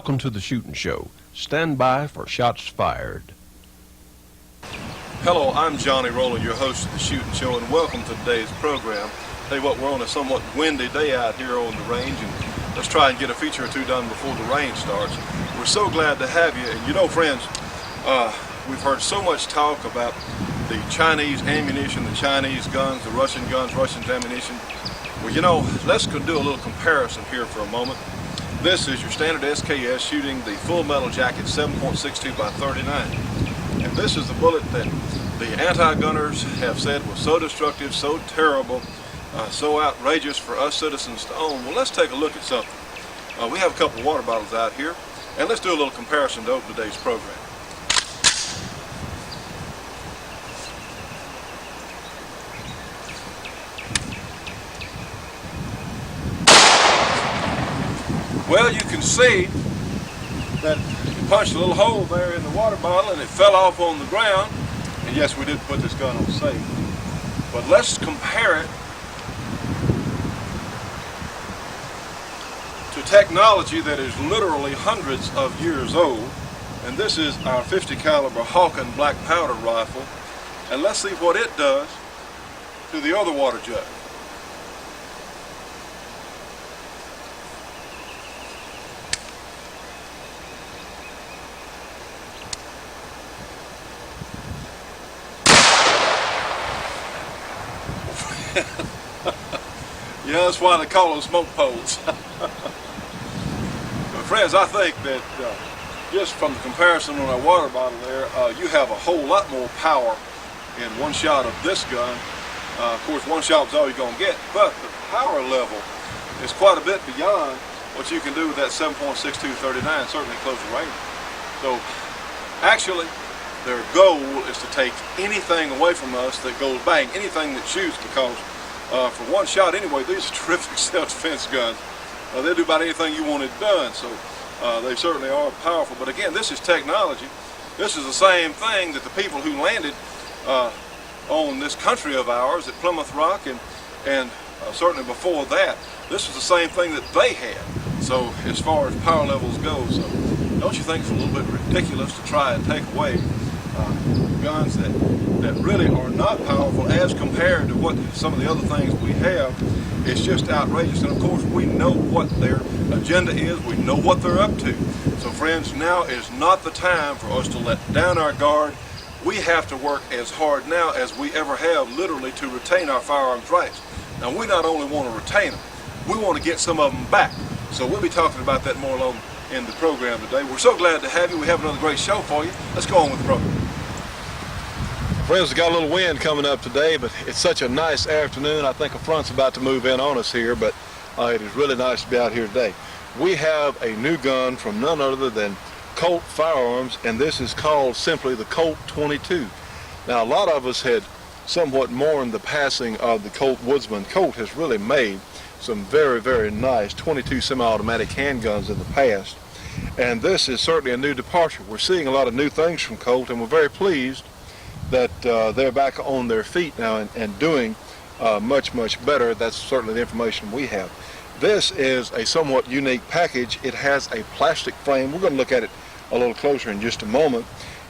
Welcome to the Shootin' Show. Stand by for shots fired. Hello, I'm Johnny Rowland, your host of the Shootin' Show, and welcome to today's program. Tell you what, we're on a somewhat windy day out here on the range, and let's try and get a feature or two done before the rain starts. We're so glad to have you, and you know, friends, we've heard so much talk about the Chinese ammunition, the Chinese guns, Russian ammunition. Well, you know, let's do a little comparison here for a moment. This is your standard SKS shooting the full metal jacket 7.62 by 39. And this is the bullet that the anti-gunners have said was so destructive, so terrible, so outrageous for us citizens to own. Well, let's take a look at something. We have a couple of water bottles out here, and let's do a little comparison to open today's program. Well, you can see that you punched a little hole there in the water bottle and it fell off on the ground. And yes, we did put this gun on safe. But let's compare it to technology that is literally hundreds of years old. And this is our 50 caliber Hawken black powder rifle. And let's see what it does to the other water jug. Yeah, that's why they call them smoke poles. But friends, I think that just from the comparison on our water bottle there, you have a whole lot more power in one shot of this gun. Of course, one shot is all you're going to get, but the power level is quite a bit beyond what you can do with that 7.62-39, certainly close to range. So actually, their goal is to take anything away from us that goes bang, anything that shoots, because for one shot anyway, these are terrific self-defense guns. They'll do about anything you want it done, so they certainly are powerful. But again, this is technology. This is the same thing that the people who landed on this country of ours at Plymouth Rock and certainly before that, this was the same thing that they had. So as far as power levels go, so don't you think it's a little bit ridiculous to try and take away guns that really are not powerful as compared to what some of the other things we have? It's just outrageous. And of course, we know what their agenda is. We know what they're up to. So friends, now is not the time for us to let down our guard. We have to work as hard now as we ever have, literally, to retain our firearms rights. Now, we not only want to retain them, we want to get some of them back. So we'll be talking about that more along in the program today. We're so glad to have you. We have another great show for you. Let's go on with the program. Friends, we've got a little wind coming up today, but it's such a nice afternoon. I think a front's about to move in on us here, but it is really nice to be out here today. We have a new gun from none other than Colt Firearms, and this is called simply the Colt 22. Now, a lot of us had somewhat mourned the passing of the Colt Woodsman. Colt has really made some very, very nice 22 semi-automatic handguns in the past, and this is certainly a new departure. We're seeing a lot of new things from Colt, and we're very pleased that they're back on their feet now and doing much, much better. That's certainly the information we have. This is a somewhat unique package. It has a plastic frame. We're going to look at it a little closer in just a moment,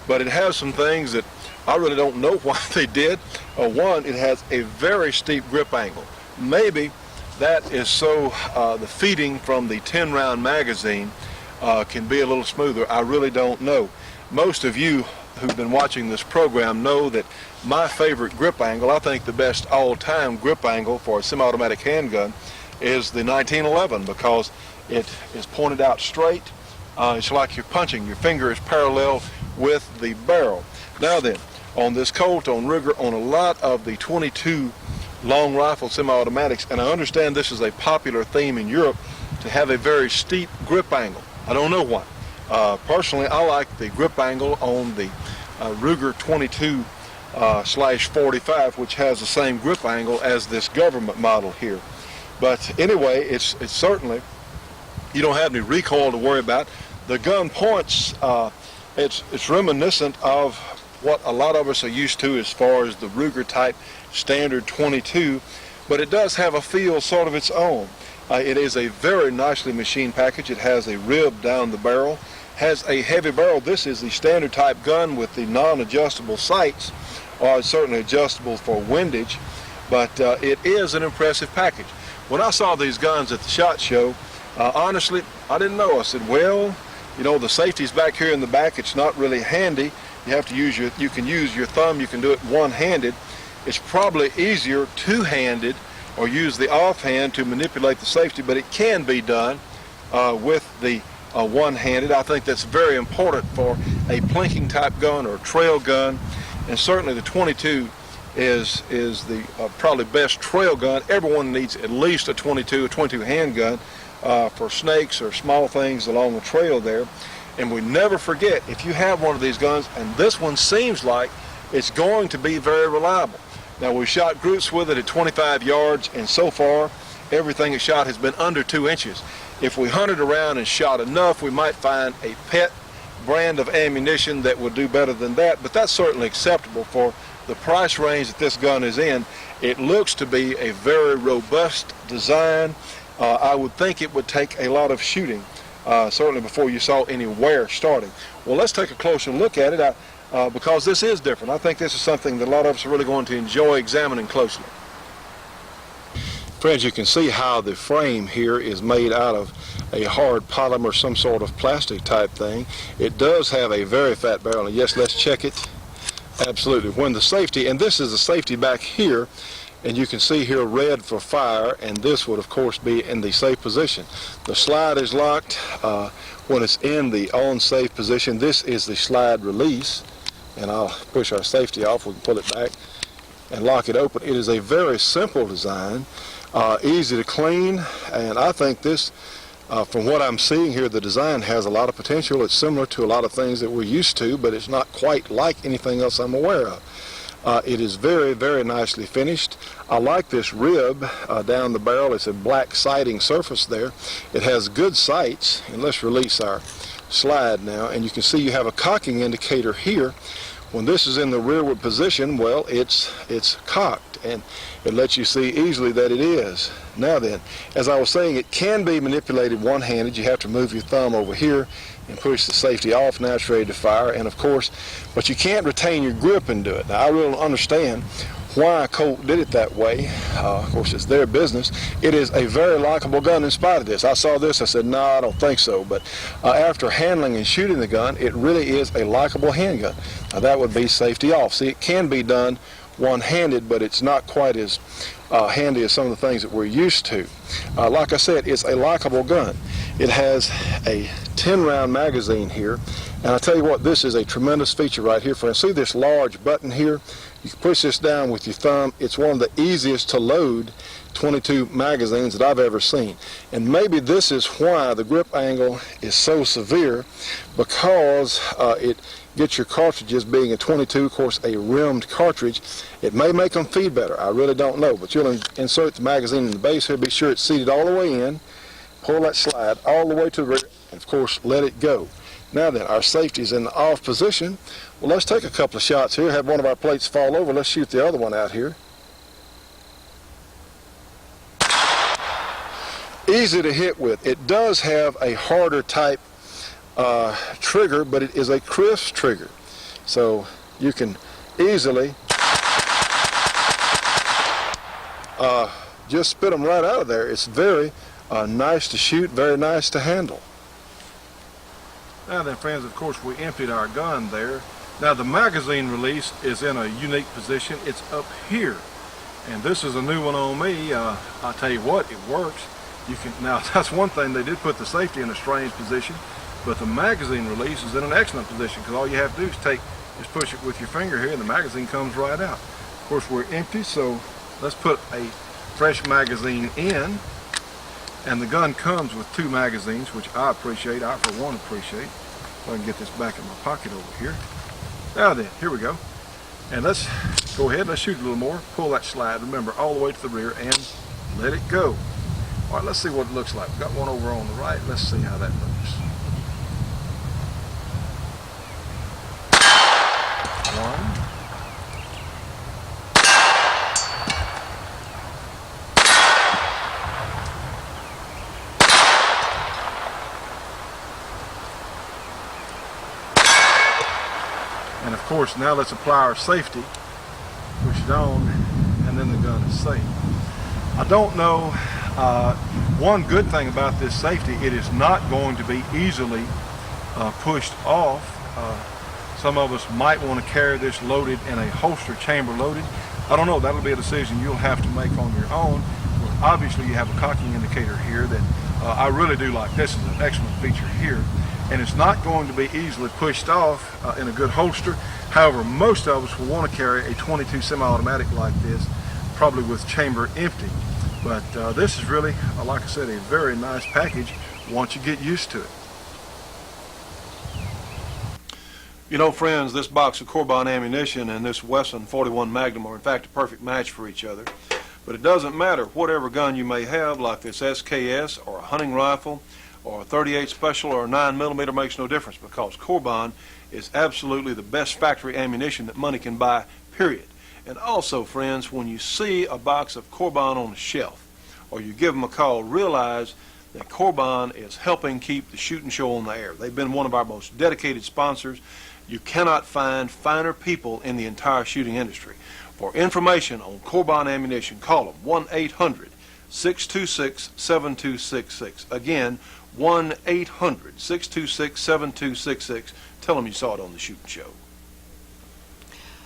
but it has some things that I really don't know why they did. One, it has a very steep grip angle. Maybe that is so the feeding from the 10-round magazine can be a little smoother. I really don't know. Most of you who've been watching this program know that my favorite grip angle, I think the best all-time grip angle for a semi-automatic handgun, is the 1911, because it is pointed out straight. It's like you're punching. Your finger is parallel with the barrel. Now then, on this Colt, on Ruger, on a lot of the 22 long rifle semi-automatics, and I understand this is a popular theme in Europe, to have a very steep grip angle. I don't know why. Personally, I like the grip angle on the Ruger 22/45, which has the same grip angle as this government model here. But anyway, it's certainly, you don't have any recoil to worry about. The gun points, it's reminiscent of what a lot of us are used to as far as the Ruger type standard 22, but it does have a feel sort of its own. It is a very nicely machined package. It has a rib down the barrel, has a heavy barrel. This is the standard type gun with the non-adjustable sights, or certainly adjustable for windage, but it is an impressive package. When I saw these guns at the SHOT Show, honestly, I didn't know. I said, well, you know, the safety's back here in the back. It's not really handy. You have to use you can use your thumb. You can do it one-handed. It's probably easier two-handed, or use the offhand to manipulate the safety, but it can be done with the one-handed. I think that's very important for a plinking type gun or trail gun, and certainly the 22 is the probably best trail gun. Everyone needs at least a 22 handgun for snakes or small things along the trail there. And we never forget, if you have one of these guns, and this one seems like it's going to be very reliable. Now, we shot groups with it at 25 yards, and so far everything it shot has been under 2 inches. If we hunted around and shot enough, we might find a pet brand of ammunition that would do better than that, but that's certainly acceptable for the price range that this gun is in. It looks to be a very robust design. I would think it would take a lot of shooting, certainly before you saw any wear starting. Well, let's take a closer look at it because this is different. I think this is something that a lot of us are really going to enjoy examining closely. Friends, you can see how the frame here is made out of a hard polymer, some sort of plastic type thing. It does have a very fat barrel, and yes, let's check it. Absolutely. When the safety, and this is the safety back here, and you can see here red for fire, and this would of course be in the safe position. The slide is locked when it's in the on safe position. This is the slide release, and I'll push our safety off. We can pull it back and lock it open. It is a very simple design, easy to clean, and I think this, from what I'm seeing here, the design has a lot of potential. It's similar to a lot of things that we're used to, but it's not quite like anything else I'm aware of. It is very, very nicely finished. I like this rib down the barrel. It's a black sighting surface there. It has good sights, and let's release our slide now, and you can see you have a cocking indicator here. When this is in the rearward position, well, it's cocked, and it lets you see easily that it is. Now then, as I was saying, it can be manipulated one-handed. You have to move your thumb over here and push the safety off. Now it's ready to fire, and of course, but you can't retain your grip and do it. Now, I really don't understand why Colt did it that way. Of course, it's their business. It is a very likable gun in spite of this. I saw this, I said, no, I don't think so. But after handling and shooting the gun, it really is a likable handgun. Now, that would be safety off. See, it can be done one-handed, but it's not quite as handy as some of the things that we're used to. Like I said, it's a likable gun. It has a 10-round magazine here, and I tell you what, this is a tremendous feature right here. For see this large button here? You can push this down with your thumb. It's one of the easiest to load 22 magazines that I've ever seen. And maybe this is why the grip angle is so severe, because it gets your cartridges, being a 22, of course, a rimmed cartridge. It may make them feed better. I really don't know. But you'll insert the magazine in the base here. Be sure it's seated all the way in. Pull that slide all the way to the rear, and of course, let it go. Now then, our safety's in the off position. Well, let's take a couple of shots here. Have one of our plates fall over. Let's shoot the other one out here. Easy to hit with. It does have a harder type trigger, but it is a crisp trigger. So you can easily just spit them right out of there. It's very nice to shoot, very nice to handle. Now then, friends, of course, we emptied our gun there. Now the magazine release is in a unique position. It's up here, and this is a new one on me. I'll tell you what, it works. You can, now that's one thing, they did put the safety in a strange position, but the magazine release is in an excellent position, because all you have to do is just push it with your finger here, and the magazine comes right out. Of course, we're empty, so let's put a fresh magazine in. And the gun comes with 2 magazines, which I appreciate. I, for one, appreciate. So I can get this back in my pocket over here. Now then, here we go. And let's go ahead, let's shoot a little more. Pull that slide, remember, all the way to the rear, and let it go. All right, let's see what it looks like. We've got one over on the right. Let's see how that looks. One. And of course, now let's apply our safety. Push it on, and then the gun is safe. I don't know, one good thing about this safety, it is not going to be easily pushed off. Some of us might want to carry this loaded in a holster, chamber loaded. I don't know, that'll be a decision you'll have to make on your own. Well, obviously you have a cocking indicator here that I really do like. This is an excellent feature here. And it's not going to be easily pushed off in a good holster. However, most of us will want to carry a 22 semi-automatic like this, probably with chamber empty. But this is really, like I said, a very nice package once you get used to it. You know, friends, this box of Corbin ammunition and this Wesson 41 Magnum are in fact a perfect match for each other. But it doesn't matter whatever gun you may have, like this SKS or a hunting rifle or a 38 Special or a 9mm, makes no difference, because Corbin is absolutely the best factory ammunition that money can buy, period. And also, friends, when you see a box of Corbin on the shelf or you give them a call, realize that Corbin is helping keep the shooting show on the air. They've been one of our most dedicated sponsors. You cannot find finer people in the entire shooting industry. For information on Corbin ammunition, call them 1-800-626-7266. Again, 1-800-626-7266. Tell them you saw it on the Shooting Show.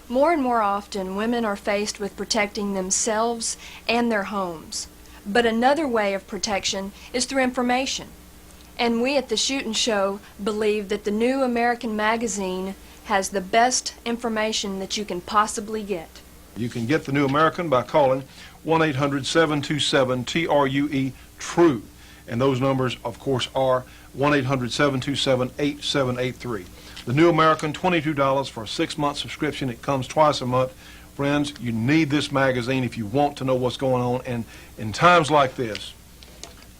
More and more often, women are faced with protecting themselves and their homes. But another way of protection is through information. And we at the Shootin' Show believe that the New American Magazine has the best information that you can possibly get. You can get the New American by calling 1-800-727-TRUE. And those numbers, of course, are 1-800-727-8783. The New American, $22 for a 6-month subscription. It comes twice a month. Friends, you need this magazine if you want to know what's going on. And in times like this,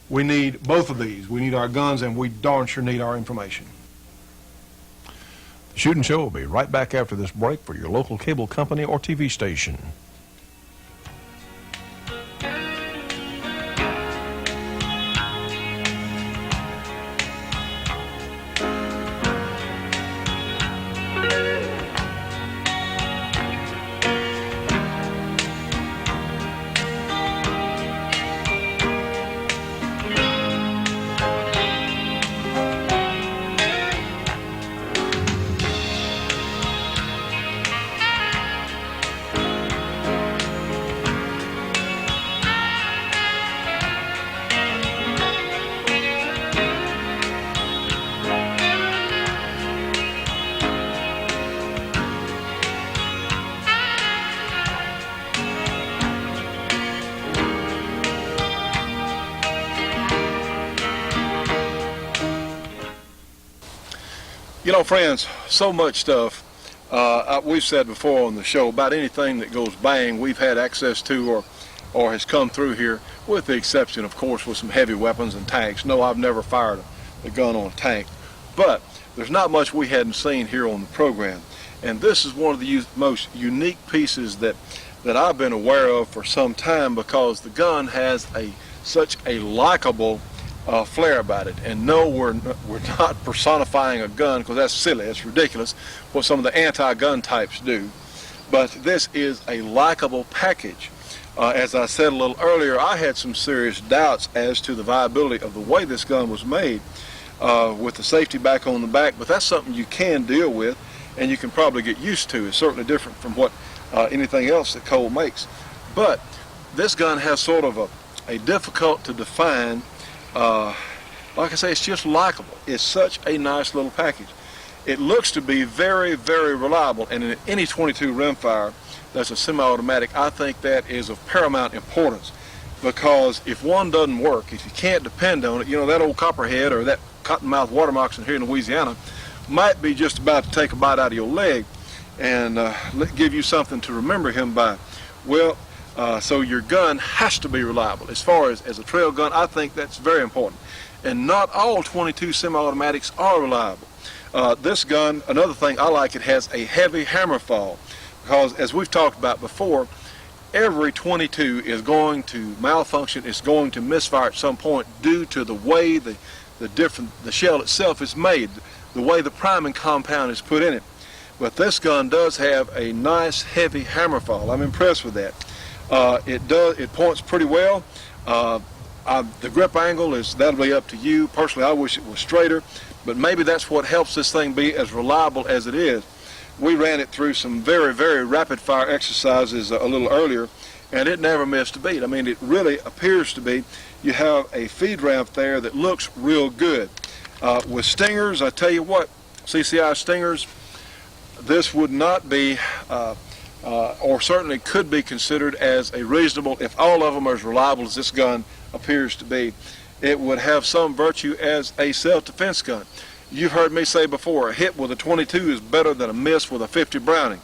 we need both of these. We need our guns, and we darn sure need our information. The Shootin' Show will be right back after this break for your local cable company or TV station. You know, friends, so much stuff we've said before on the show about anything that goes bang we've had access to or has come through here, with the exception, of course, with some heavy weapons and tanks. No, I've never fired a gun on a tank. But there's not much we hadn't seen here on the program. And this is one of the most unique pieces that I've been aware of for some time, because the gun has such a likable flair about it. And no, we're not personifying a gun, because that's silly, it's ridiculous what some of the anti-gun types do. But this is a likable package. As I said a little earlier, I had some serious doubts as to the viability of the way this gun was made, with the safety back on the back, but that's something you can deal with and you can probably get used to. It's certainly different from what anything else that Cole makes. But this gun has sort of a difficult to define, like I say, it's just likable. It's such a nice little package. It looks to be very, very reliable, and in any 22 rimfire that's a semi-automatic, I think that is of paramount importance, because if one doesn't work, if you can't depend on it, you know, that old copperhead or that cottonmouth water moccasin here in Louisiana might be just about to take a bite out of your leg and give you something to remember him by. Well, so your gun has to be reliable. As far as a trail gun, I think that's very important. And not all 22 semi-automatics are reliable. This gun, another thing I like, it has a heavy hammer fall, because as we've talked about before, every 22 is going to malfunction, it's going to misfire at some point due to the way the shell itself is made, the way the priming compound is put in it. but this gun does have a nice heavy hammer fall. I'm impressed with that. It points pretty well. The grip angle that'll be up to you. Personally, I wish it was straighter, but maybe that's what helps this thing be as reliable as it is. We ran it through some very, very rapid fire exercises a little earlier, and it never missed a beat. I mean, it really appears to be. You have a feed ramp there that looks real good. With stingers, I tell you what, CCI stingers, this would not be, or certainly could be considered as a reasonable, if all of them are as reliable as this gun appears to be, it would have some virtue as a self-defense gun. You've heard me say before, a hit with a 22 is better than a miss with a 50 Browning.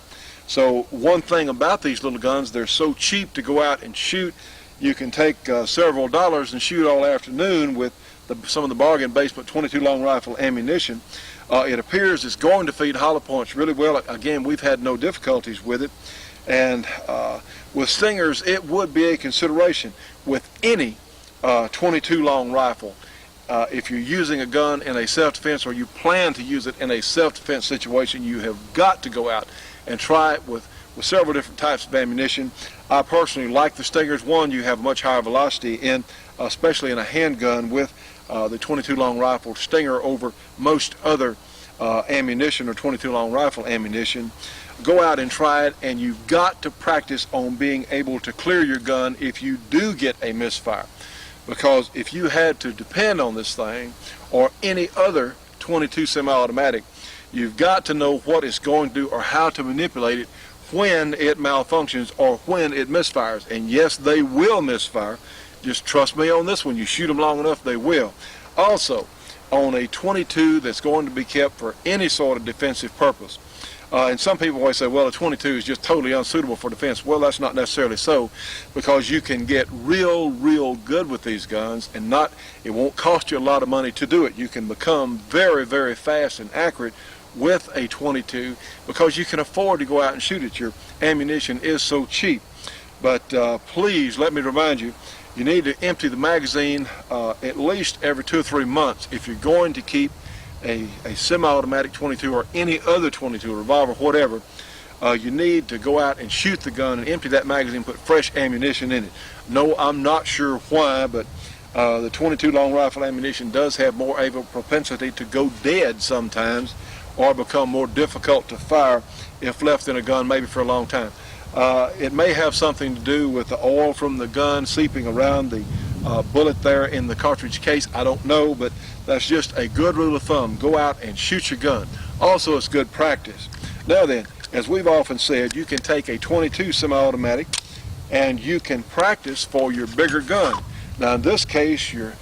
So one thing about these little guns, they're so cheap to go out and shoot. You can take several dollars and shoot all afternoon with some of the bargain basement 22 long rifle ammunition. It appears it's going to feed hollow points really well. Again, we've had no difficulties with it. And with stingers, it would be a consideration with any 22 long rifle. If you're using a gun in a self-defense, or you plan to use it in a self-defense situation, you have got to go out and try it with several different types of ammunition. I personally like the stingers. One, you have much higher velocity in, especially in a handgun, with the 22 long rifle stinger over most other ammunition or 22 long rifle ammunition. Go out and try it, and you've got to practice on being able to clear your gun if you do get a misfire. Because if you had to depend on this thing or any other 22 semi-automatic, you've got to know what it's going to do or how to manipulate it when it malfunctions or when it misfires. And yes, they will misfire. Just trust me on this one. You shoot them long enough, they will. Also, on a 22 that's going to be kept for any sort of defensive purpose, and some people always say, well, a 22 is just totally unsuitable for defense. Well, that's not necessarily so, because you can get real good with these guns, and it won't cost you a lot of money to do it. You can become very, very fast and accurate with a 22 because you can afford to go out and shoot it. Your ammunition is so cheap. But please, let me remind you, you need to empty the magazine at least every 2 or 3 months if you're going to keep a semi-automatic 22 or any other 22, revolver, whatever. You need to go out and shoot the gun and empty that magazine, put fresh ammunition in it. No, I'm not sure why, but the 22 long rifle ammunition does have more of a propensity to go dead sometimes or become more difficult to fire if left in a gun maybe for a long time. It may have something to do with the oil from the gun seeping around the bullet there in the cartridge case. I don't know, but that's just a good rule of thumb. Go out and shoot your gun. Also, it's good practice. Now then, as we've often said, you can take a 22 semi-automatic and you can practice for your bigger gun. Now in this case, your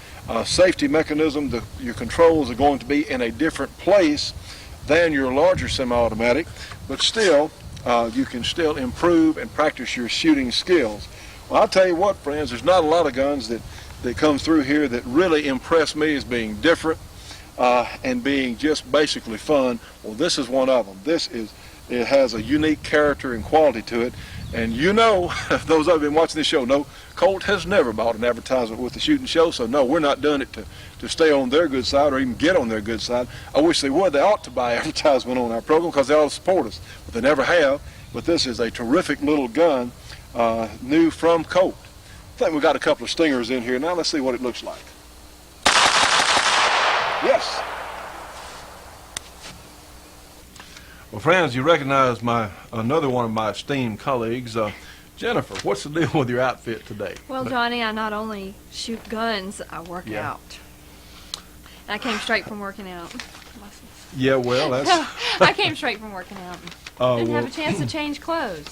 safety mechanism, your controls are going to be in a different place than your larger semi-automatic, but still, you can still improve and practice your shooting skills. Well, I'll tell you what, friends, there's not a lot of guns that come through here that really impress me as being different and being just basically fun. Well, this is one of them. It has a unique character and quality to it. And you know, those of you who've been watching this show know, Colt has never bought an advertisement with the shooting show, so no, we're not doing it to stay on their good side or even get on their good side. I wish they would. They ought to buy advertisement on our program because they ought to support us, but they never have. But this is a terrific little gun, new from Colt. I think we've got a couple of stingers in here. Now let's see what it looks like. Yes. Well, friends, you recognize another one of my esteemed colleagues, Jennifer. What's the deal with your outfit today? Well, Johnny, I not only shoot guns, I work out. And I came straight from working out. Yeah, well, that's... I came straight from working out. Didn't have a chance to change clothes.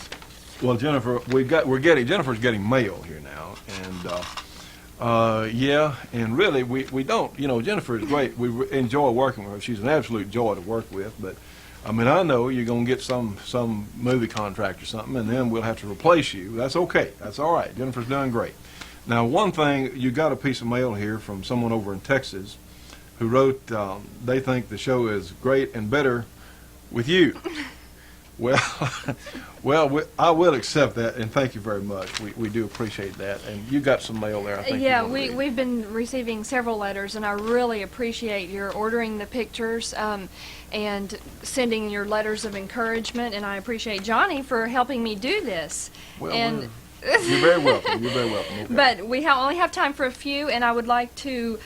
Well, Jennifer, Jennifer's getting mail here now, and yeah, and really we don't. You know, Jennifer is great. We enjoy working with her. She's an absolute joy to work with. But I mean, I know you're gonna get some movie contract or something, and then we'll have to replace you. That's okay. That's all right. Jennifer's doing great. Now, one thing, you got a piece of mail here from someone over in Texas who wrote they think the show is great and better with you. Well, I will accept that, and thank you very much. We do appreciate that. And you got some mail there, I think. Yeah, you wanna read. we've been receiving several letters, and I really appreciate your ordering the pictures and sending your letters of encouragement, and I appreciate Johnny for helping me do this. Well, and you're very welcome. You're very welcome. Okay. But we only have time for a few, and I would like to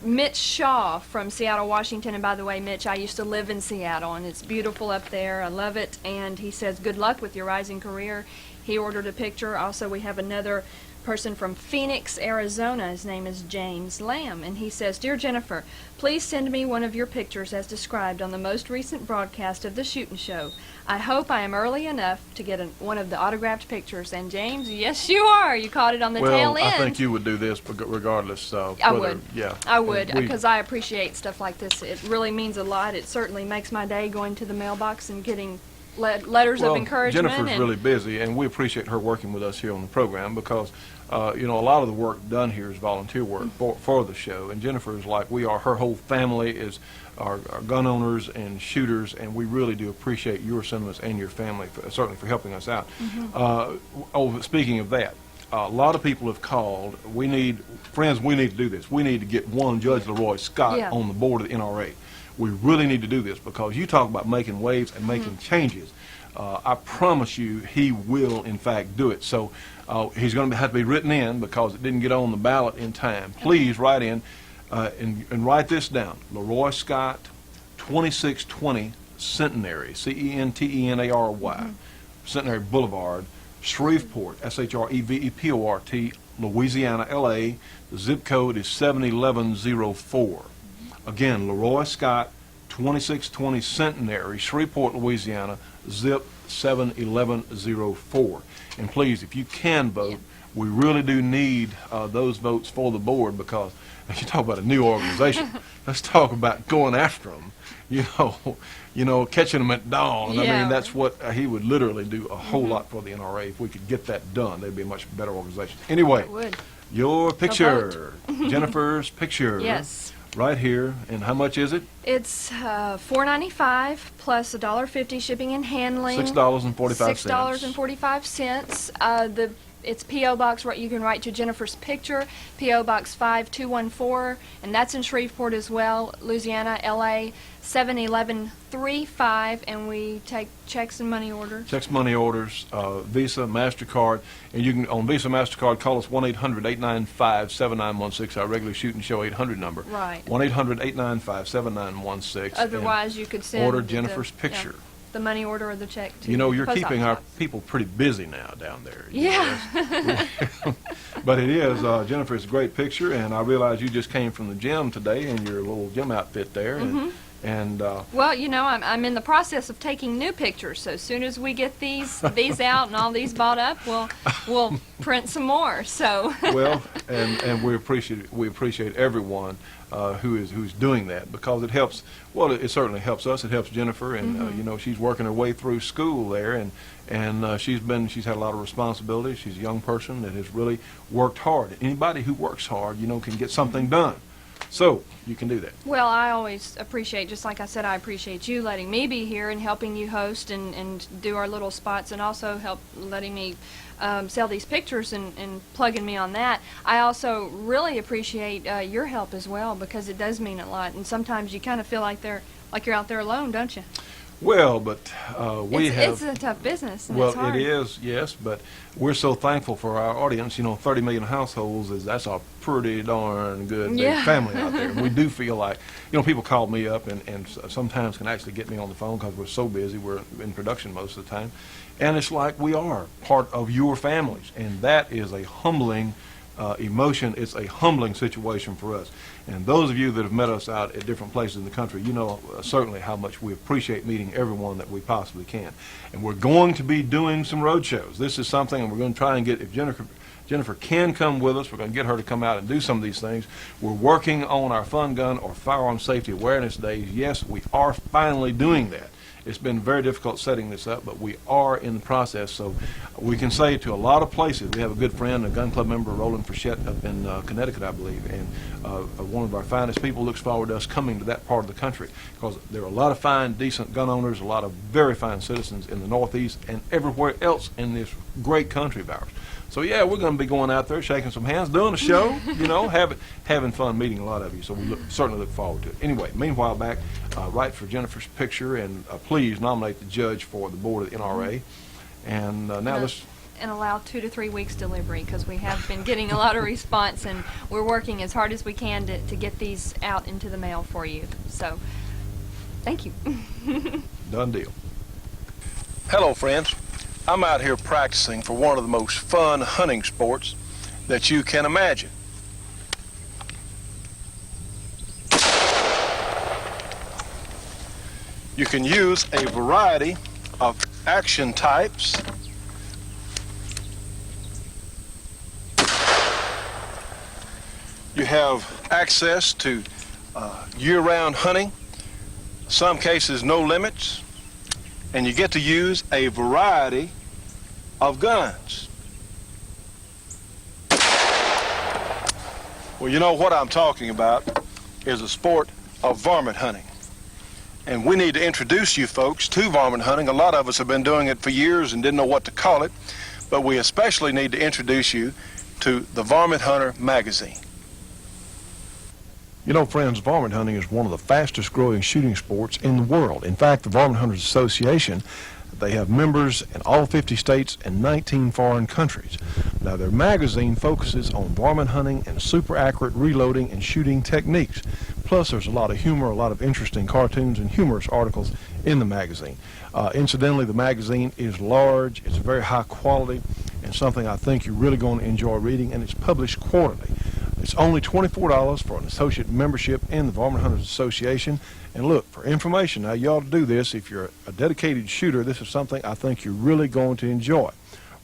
Mitch Shaw from Seattle, Washington. And by the way, Mitch, I used to live in Seattle, and it's beautiful up there. I love it. And he says, good luck with your rising career. He ordered a picture. Also, we have another person from Phoenix, Arizona. His name is James Lamb, and he says, Dear Jennifer, please send me one of your pictures as described on the most recent broadcast of the Shootin' Show. I hope I am early enough to get one of the autographed pictures. And James, yes you are. You caught it on the tail end. I think you would do this regardless of I whether, would. yeah. I would, because I appreciate stuff like this. It really means a lot. It certainly makes my day going to the mailbox and getting letters of encouragement. Jennifer's really busy, and we appreciate her working with us here on the program because, a lot of the work done here is volunteer work for the show. And Jennifer is like we are. Her whole family is our gun owners and shooters, and we really do appreciate your sentiments and your family, certainly for helping us out. Speaking of that, a lot of people have called. We need to do this. We need to get one Judge Leroy Scott on the board of the NRA. We really need to do this because you talk about making waves and making changes. I promise you he will, in fact, do it. So he's going to have to be written in because it didn't get on the ballot in time. Please write in and write this down. Leroy Scott, 2620 Centenary, Centenary, Centenary Boulevard, Shreveport, Shreveport, Louisiana, LA. The zip code is 71104. Again, Leroy Scott, 2620 Centenary, Shreveport, Louisiana, zip 71104. And please, if you can vote, we really do need those votes for the board because if you talk about a new organization, let's talk about going after them. Catching them at dawn. Yeah. I mean, that's what he would literally do a whole lot for the NRA. If we could get that done, they'd be a much better organization. Anyway, It would. your picture, Jennifer's picture. Yes. Right here, and how much is it? It's $4.95 plus $1.50 shipping and handling. $6.45. $6.45. It's P.O. Box, where you can write to Jennifer's picture, P.O. Box 5214, and that's in Shreveport as well, Louisiana, L.A. 71135, and we take checks and money orders. Checks, money orders, Visa, MasterCard, and you can, on Visa, MasterCard, call us 1-800-895-7916, our regular Shootin' Show 800 number. Right. 1-800-895-7916. Otherwise, you could send order Jennifer's picture. The money order or the check to You're post keeping office our box. people pretty busy now down there. Yeah. But it is, Jennifer, it's a great picture, and I realize you just came from the gym today in your little gym outfit there. And Well, I'm in the process of taking new pictures, so as soon as we get these out and all these bought up, we'll print some more. So well, and we appreciate everyone who's doing that because it helps. Well, it certainly helps us. It helps Jennifer, and she's working her way through school there, and she's had a lot of responsibility. She's a young person that has really worked hard. Anybody who works hard, can get something done. So you can do that. Well, I always appreciate, just like I said, I appreciate you letting me be here and helping you host and do our little spots, and also help letting me sell these pictures and plugging me on that. I also really appreciate your help as well, because it does mean a lot, and sometimes you kind of feel like you're out there alone, don't you? Well, but it's a tough business, and well, it's hard. it is, yes, but we're so thankful for our audience. 30 million households that's a pretty darn good big family out there. And we do feel like, people call me up and sometimes can actually get me on the phone because we're so busy. We're in production most of the time, and it's like we are part of your families, and that is a humbling emotion. It's a humbling situation for us. And those of you that have met us out at different places in the country, certainly how much we appreciate meeting everyone that we possibly can. And we're going to be doing some road shows. This is something, and we're going to try and get, if Jennifer can come with us, we're going to get her to come out and do some of these things. We're working on our Fun Gun or Firearm Safety Awareness Days. Yes, we are finally doing that. It's been very difficult setting this up, but we are in the process. So we can say to a lot of places, we have a good friend, a gun club member, Rowlands Shootin up in Connecticut, I believe, and one of our finest people looks forward to us coming to that part of the country, because there are a lot of fine, decent gun owners, a lot of very fine citizens in the Northeast and everywhere else in this great country of ours. So yeah, we're going to be going out there, shaking some hands, doing a show, you know, having fun, meeting a lot of you. So we certainly look forward to it. Anyway, meanwhile, back, write for Jennifer's picture, and please nominate the judge for the board of the NRA. And now let's... And allow 2 to 3 weeks delivery, because we have been getting a lot of response, and we're working as hard as we can to get these out into the mail for you. So, thank you. Done deal. Hello, friends. I'm out here practicing for one of the most fun hunting sports that you can imagine. You can use a variety of action types. You have access to year-round hunting, some cases no limits, and you get to use a variety of guns. Well, you know what I'm talking about is the sport of varmint hunting. And we need to introduce you folks to varmint hunting. A lot of us have been doing it for years and didn't know what to call it, but we especially need to introduce you to the Varmint Hunter magazine. You know, friends, varmint hunting is one of the fastest growing shooting sports in the world. In fact, the Varmint Hunters Association, they have members in all 50 states and 19 foreign countries. Now, their magazine focuses on varmint hunting and super accurate reloading and shooting techniques. Plus, there's a lot of humor, a lot of interesting cartoons and humorous articles in the magazine. Incidentally, the magazine is large, it's very high quality, and something I think you're really going to enjoy reading, and it's published quarterly. It's only $24 for an associate membership in the Varmint Hunters Association. And look, for information, now you ought to do this. If you're a dedicated shooter, this is something I think you're really going to enjoy.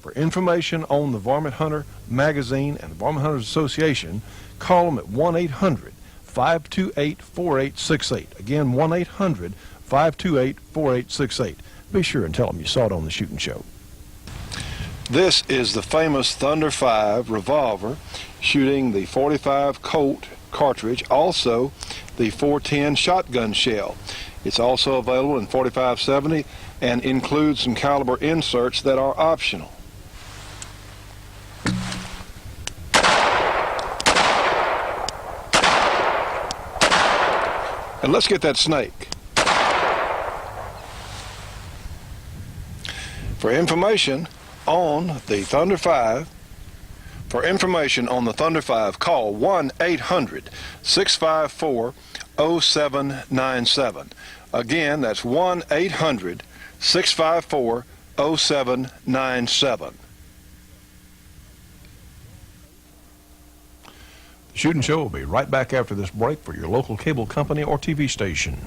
For information on the Varmint Hunter magazine and the Varmint Hunters Association, call them at 1-800-528-4868. Again, 1-800-528-4868. Be sure and tell them you saw it on the Shootin' Show. This is the famous Thunder 5 revolver shooting the .45 Colt cartridge, also the .410 shotgun shell. It's also available in .45-70 and includes some caliber inserts that are optional. And let's get that snake. For information on the Thunder 5, call 1-800-654-0797. Again, that's 1-800-654-0797. The Shootin' Show will be right back after this break for your local cable company or TV station.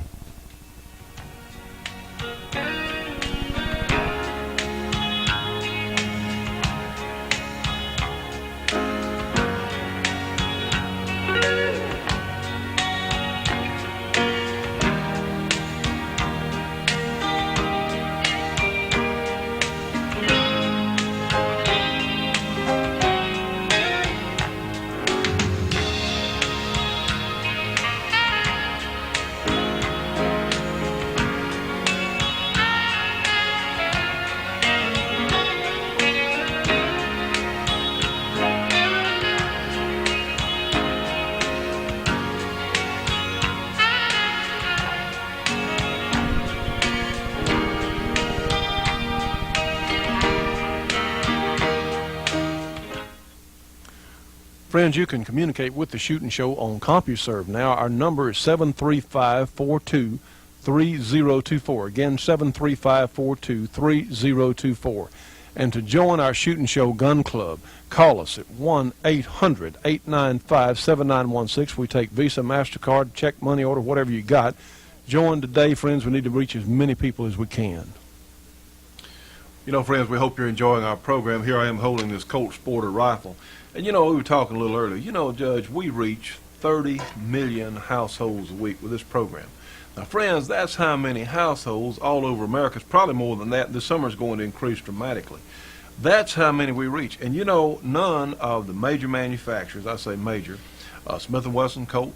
Friends, you can communicate with the Shootin' Show on CompuServe now. Our number is 735-42-3024. Again, 735-42-3024. And to join our Shootin' Show Gun Club, call us at 1-800-895-7916. We take Visa, MasterCard, check, money order, whatever you got. Join today, friends. We need to reach as many people as we can. You know, friends, we hope you're enjoying our program. Here I am holding this Colt Sporter rifle. And, you know, we were talking a little earlier. You know, Judge, we reach 30 million households a week with this program. Now, friends, that's how many households all over America. It's probably more than that. This summer is going to increase dramatically. That's how many we reach. And you know, none of the major manufacturers, I say major, Smith & Wesson, Colt,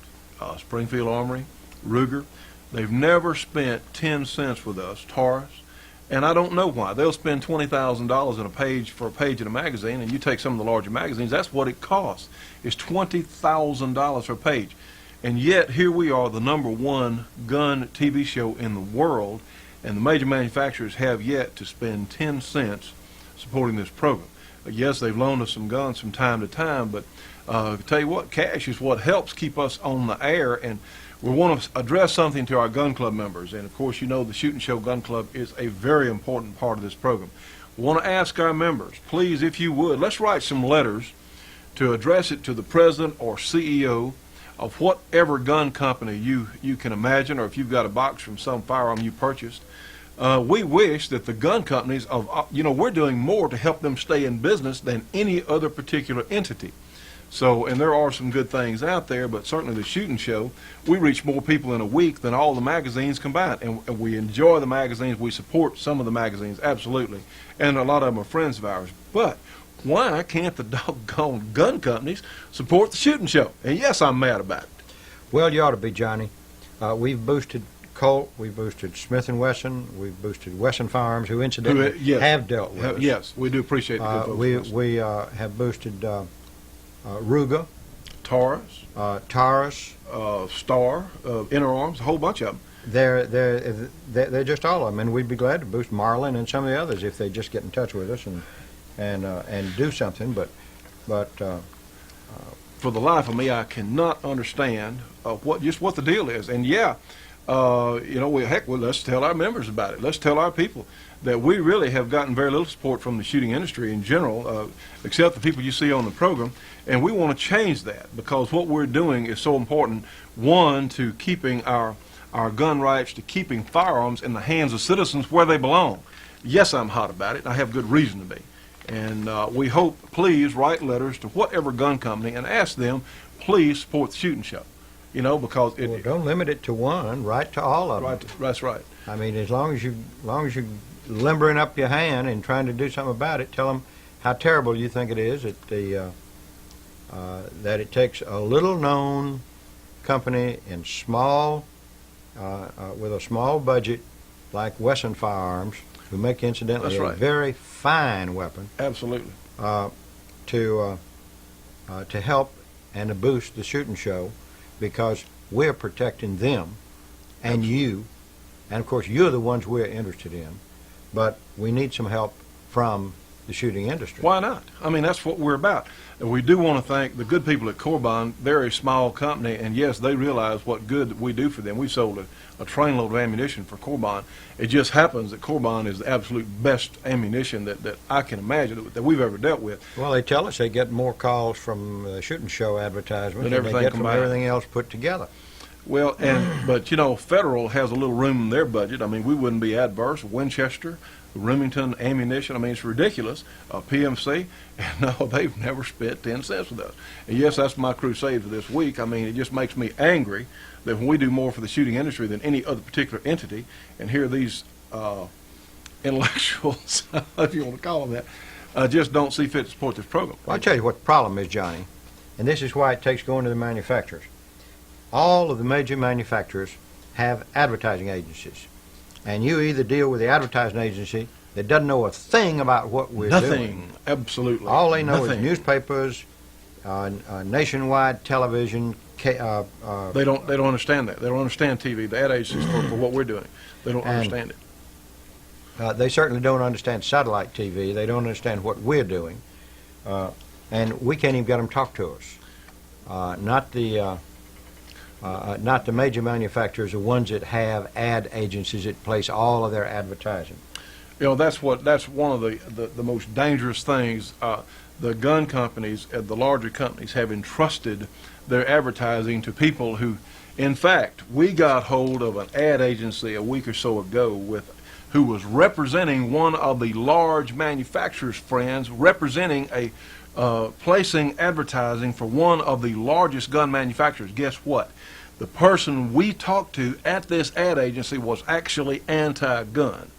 Springfield Armory, Ruger, they've never spent 10 cents with us, Taurus, and I don't know why. They'll spend $20,000 in a page for a page in a magazine, and you take some of the larger magazines, that's what it costs. It's $20,000 for a page. And yet, here we are, the #1 gun TV show in the world, and the major manufacturers have yet to spend 10 cents supporting this program. Yes, they've loaned us some guns from time to time, but tell you what, cash is what helps keep us on the air, and we want to address something to our gun club members. And of course, you know the Shootin' Show Gun Club is a very important part of this program. We want to ask our members, please, if you would, let's write some letters to address it to the president or CEO of whatever gun company you can imagine, or if you've got a box from some firearm you purchased. We wish that the gun companies we're doing more to help them stay in business than any other particular entity. So, and there are some good things out there, but certainly the Shootin' Show, we reach more people in a week than all the magazines combined. And we enjoy the magazines. We support some of the magazines, absolutely. And a lot of them are friends of ours. But why can't the doggone gun companies support the Shootin' Show? And yes, I'm mad about it. Well, you ought to be, Johnny. We've boosted Colt, we've boosted Smith & Wesson, we've boosted Wesson Firearms, who incidentally Yes. have dealt with us. Yes, we do appreciate the good folks. We have boosted Ruger, Taurus, Taurus. Star, Inner Arms, a whole bunch of them. They're just all of them, and we'd be glad to boost Marlin and some of the others if they just get in touch with us and do something. But for the life of me, I cannot understand what the deal is. And yeah, let's tell our members about it. Let's tell our people that we really have gotten very little support from the shooting industry in general, except the people you see on the program. And we want to change that, because what we're doing is so important, one, to keeping our gun rights, to keeping firearms in the hands of citizens where they belong. Yes, I'm hot about it. I have good reason to be. And we hope, please write letters to whatever gun company and ask them, please support the Shootin' Show. Because well, don't limit it to one. Write to all of them. Right, that's right. I mean, as long as you limbering up your hand and trying to do something about it, tell them how terrible you think it is that that it takes a little-known company in small with a small budget like Wesson Firearms, who make incidentally That's right. a very fine weapon. Absolutely. To help and to boost the Shootin' Show, because we're protecting them and you, and of course you're the ones we're interested in, but we need some help from the shooting industry. Why not? I mean, that's what we're about. And we do want to thank the good people at Corbon. They're a small company, and yes, they realize what good that we do for them. We sold a trainload of ammunition for Corbon. It just happens that Corbon is the absolute best ammunition that I can imagine that we've ever dealt with. Well, they tell us they get more calls from the Shootin' Show advertisements than they get from everything else put together. Well, but Federal has a little room in their budget. I mean, we wouldn't be adverse. Winchester, Remington ammunition, I mean, it's ridiculous. PMC, and no, they've never spent 10 cents with us. And yes, that's my crusade for this week. I mean, it just makes me angry that when we do more for the shooting industry than any other particular entity, and here these intellectuals, if you want to call them that, just don't see fit to support this program. Well, I'll tell you what the problem is, Johnny, and this is why it takes going to the manufacturers. All of the major manufacturers have advertising agencies. And you either deal with the advertising agency that doesn't know a thing about what we're doing. Nothing, absolutely. All they know Nothing. is newspapers, nationwide television. They don't understand that. They don't understand TV, the ad agencies for what we're doing. They don't understand it. They certainly don't understand satellite TV. They don't understand what we're doing. And we can't even get them to talk to us. Not the major manufacturers, the ones that have ad agencies that place all of their advertising. That's one of the most dangerous things. The gun companies, the larger companies, have entrusted their advertising to people who, in fact, we got hold of an ad agency a week or so ago who was representing one of the large manufacturers' friends, representing placing advertising for one of the largest gun manufacturers. Guess what? The person we talked to at this ad agency was actually anti-gun,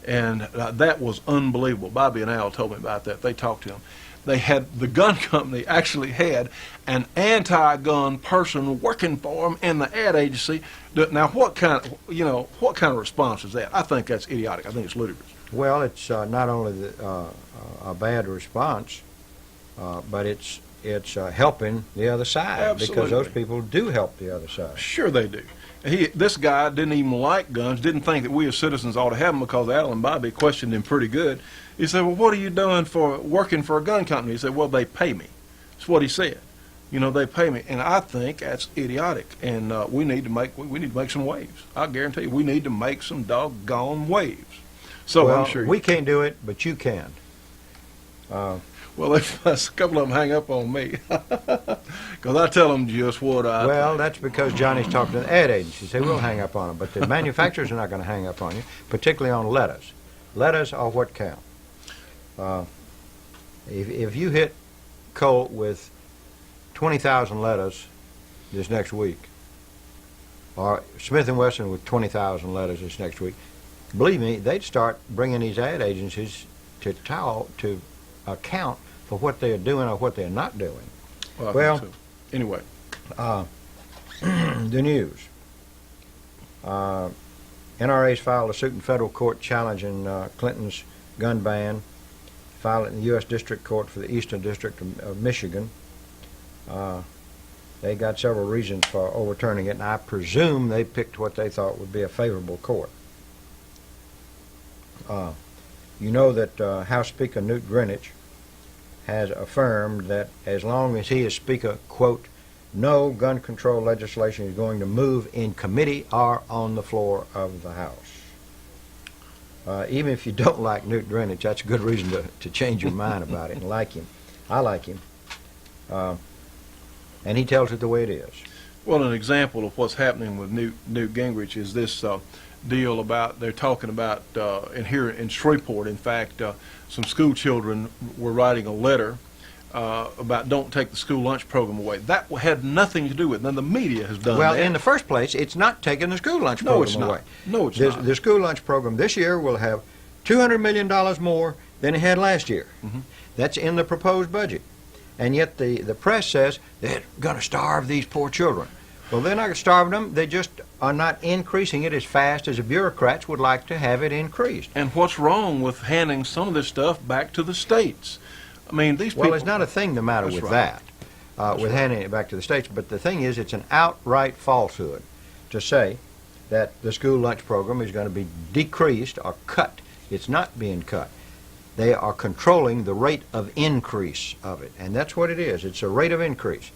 and that was unbelievable. Bobby and Al told me about that. They talked to him. The gun company actually had an anti-gun person working for them in the ad agency. Now, what kind of response is that? I think that's idiotic. I think it's ludicrous. Well, it's not only a bad response, but it's helping the other side. Absolutely. Because those people do help the other side. Sure they do. This guy didn't even like guns, didn't think that we as citizens ought to have them, because Al and Bobby questioned him pretty good. He said, well, what are you doing for working for a gun company? He said, well, they pay me. That's what he said. They pay me. And I think that's idiotic. And we need to make some waves. I guarantee you, we need to make some doggone waves. So Well, I'm sure we can't do it, but you can. Well, a couple of them hang up on me, because I tell them just what I Well, think. that's because Johnny's talking to the ad agency. They will hang up on them, but the manufacturers are not going to hang up on you, particularly on letters. Letters are what count. If you hit Colt with 20,000 letters this next week, or Smith & Wesson with 20,000 letters this next week, believe me, they'd start bringing these ad agencies to account for what they're doing or what they're not doing. Well, I think so. Anyway, The news. NRA's filed a suit in federal court challenging Clinton's gun ban, filed it in the U.S. District Court for the Eastern District of Michigan. They got several reasons for overturning it, and I presume they picked what they thought would be a favorable court. You know that House Speaker Newt Gingrich has affirmed that as long as he is Speaker, quote, no gun control legislation is going to move in committee or on the floor of the House. Even if you don't like Newt Gingrich, that's a good reason to change your mind about it and like him. I like him. And he tells it the way it is. well, an example of what's happening with Newt Gingrich is this deal about, they're talking about, here in Shreveport, in fact, some school children were writing a letter about don't take the school lunch program away. That had nothing to do with it. Now, the media has done Well, that. in the first place, it's not taking the school lunch No, program it's not. away. No, it's not. The school lunch program this year will have $200 million more than it had last year. Mhm. That's in the proposed budget. And yet the press says they're going to starve these poor children. Well, they're not starving them. They just are not increasing it as fast as the bureaucrats would like to have it increased. And what's wrong with handing some of this stuff back to the states? I mean, these people... Well, there's not a thing the matter That's with right. that, with handing it back to the states. But the thing is, it's an outright falsehood to say that the school lunch program is going to be decreased or cut. It's not being cut. They are controlling the rate of increase of it, and that's what it is. It's a rate of increase.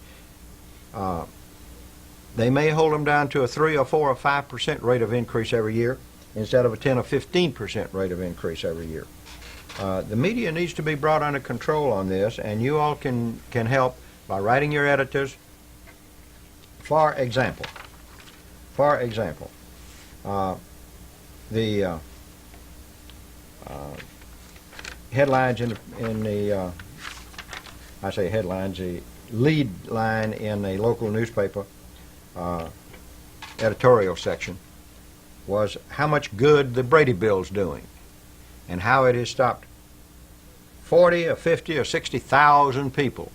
They may hold them down to a 3 or 4 or 5% rate of increase every year instead of a 10 or 15% rate of increase every year. The media needs to be brought under control on this, and you all can help by writing your editors. For example, the headlines in the I say headlines, the lead line in a local newspaper editorial section was how much good the Brady Bill's doing, and how it has stopped 40 or 50 or 60,000 people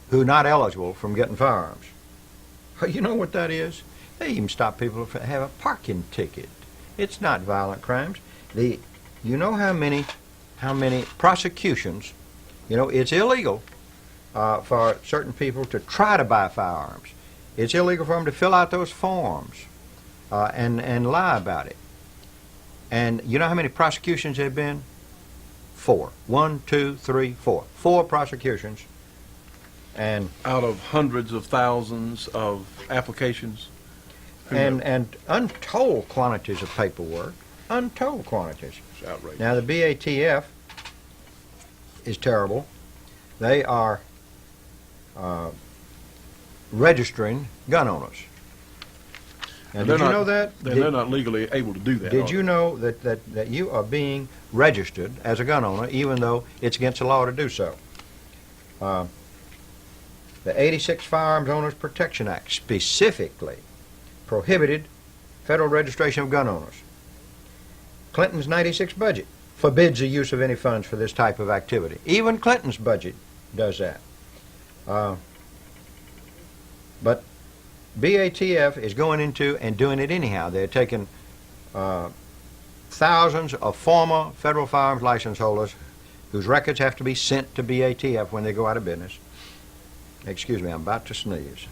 who are not eligible from getting firearms. You know what that is? They even stop people from have a parking ticket. It's not violent crimes. You know how many prosecutions, it's illegal for certain people to try to buy firearms. It's illegal for them to fill out those forms and lie about it. And you know how many prosecutions there have been? 4. 1, 2, 3, 4. 4 prosecutions. And out of hundreds of thousands of applications. Who knows? and untold quantities of paperwork. Untold quantities. It's outrageous. Now the BATF is terrible. They are registering gun owners. Now, did you know that? They're not legally able to do that. Did you know that you are being registered as a gun owner, even though it's against the law to do so? The 86 Firearms Owners Protection Act specifically prohibited federal registration of gun owners. Clinton's 96 budget forbids the use of any funds for this type of activity. Even Clinton's budget does that. But BATF is going into and doing it anyhow. They're taking thousands of former federal firearms license holders whose records have to be sent to BATF when they go out of business. Excuse me, I'm about to sneeze.